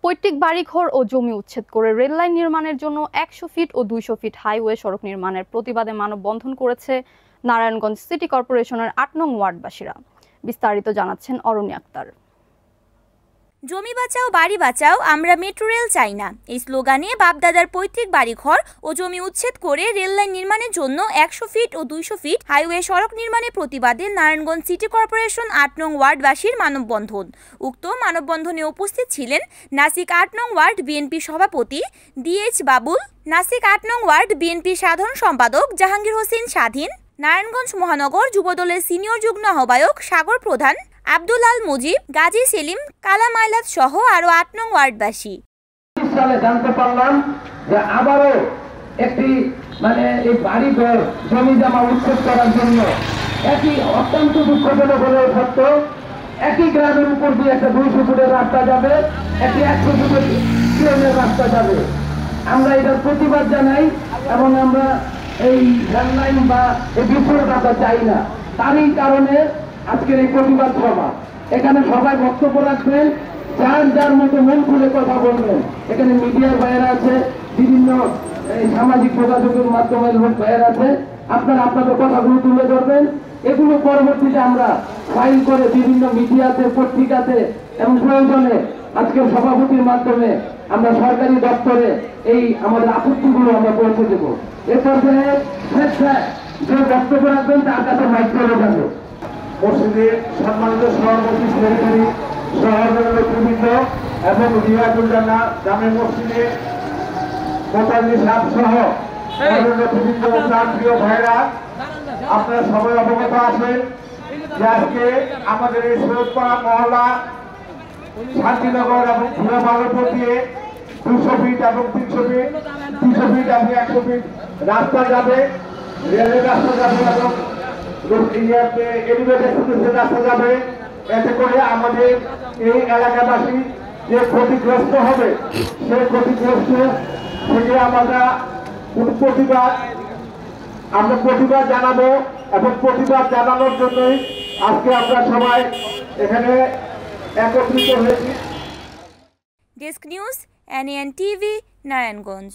পৈতৃক বাড়িঘর ও জমি উচ্ছেদ করে রেললাইন নির্মাণের জন্য ১০০ ফিট ও ২০০ ফিট হাইওয়ে সড়ক নির্মাণের প্রতিবাদে মানববন্ধন করেছে নারায়ণগঞ্জ সিটি কর্পোরেশনের ৮ নং ওয়ার্ডবাসীরা। বিস্তারিত জানাচ্ছেন অরণ্যা আক্তার। জমি বাঁচাও বাড়ি বাঁচাও, আমরা মেট্রো রেল চাই না, এই স্লোগানে বাপদাদার পৈতৃক বাড়িঘর ও জমি উচ্ছেদ করে রেললাইন নির্মাণের জন্য ১০০ ফিট ও ২০০ ফিট হাইওয়ে সড়ক নির্মাণের প্রতিবাদে নারায়ণগঞ্জ সিটি কর্পোরেশন ৮ নং ওয়ার্ডবাসীর মানববন্ধন। উক্ত মানববন্ধনে উপস্থিত ছিলেন নাসিক ৮ নং ওয়ার্ড বিএনপি সভাপতি DH বাবুল, নাসিক ৮ নং ওয়ার্ড বিএনপি সাধারণ সম্পাদক জাহাঙ্গীর হোসেন স্বাধীন, নারায়ণগঞ্জ মহানগর যুবদলের সিনিয়র যুগ্ম আহ্বায়ক সাগর প্রধান, আব্দুল আল মুজিব, গাজী সেলিম, কালাম আইলাত সহ আরো ৮ নং ওয়ার্ডবাসী। সালে জানতে পারলাম যে আবারও একটি এই বাড়িঘর জমি জমা উচ্ছেদ করার জন্য একই অত্যন্ত দুঃখজনক হলেও সত্য, একই গ্রামের উপর দিয়ে একটা ২০০ ফুটের রাস্তা যাবে, একটি ১০০ ফুটের ট্রেনের রাস্তা যাবে। আমরা এটার প্রতিবাদ জানাই এবং আমরা এই রেললাইন বা এই বিশ্বটা চাই না। তারই কারণে আজকের এই প্রতিবাদ সভা। এখানে সবাই বক্তব্য রাখবেন, যার যার মতো মন খুলে কথা বলবেন। এখানে মিডিয়ার ভাইয়েরা আছে, বিভিন্ন সামাজিক যোগাযোগের মাধ্যমে লোক ভাইয়েরা আছে, আপনারা আপনাদের কথাগুলো তুলে ধরবেন। এগুলো পরবর্তীতে আমরা ফাইল করে বিভিন্ন মিডিয়াতে, পত্রিকাতে এবং প্রয়োজনে আজকের সভাপতির মাধ্যমে আমরা সরকারি দপ্তরে এই আমাদের আপত্তিগুলো আমরা পৌঁছে দেবো। এ পর্যায়ে যে বক্তব্য রাখবেন তার কাছে মাইক চলে যাবে। মসজিদের সম্মানিত সভাপতি সেক্রেটারি সহযোগীবৃন্দ এবং রিয়াজুল জান্নাহ জামে মসজিদের মোতাল্লি সাহেব সহ প্রিয় ভাইরা, আপনারা সবাই অবগত আছেন যে আজকে আমাদের এই সৈয়দপাড়া মহল্লা শান্তিনগর এবং ভুলাবাগের দিয়ে ২০০ ফিট এবং ৩০০ ফিট, ৩০০ ফিট এবং ১০০ ফিট রাস্তা যাবে, রেলের রাস্তা যাবে এবং রাস্তা যাবে। এতে করে আমাদের এই এলাকাবাসী যে ক্ষতিগ্রস্ত হবে, সেই ক্ষতিগ্রস্ত থেকে আমরা প্রতিবাদ জানাবো এবং প্রতিবাদ জানানোর জন্যই আজকে আমরা সবাই এখানে একত্রিত হয়েছি। Desk news, NAN TV, Narayanganj.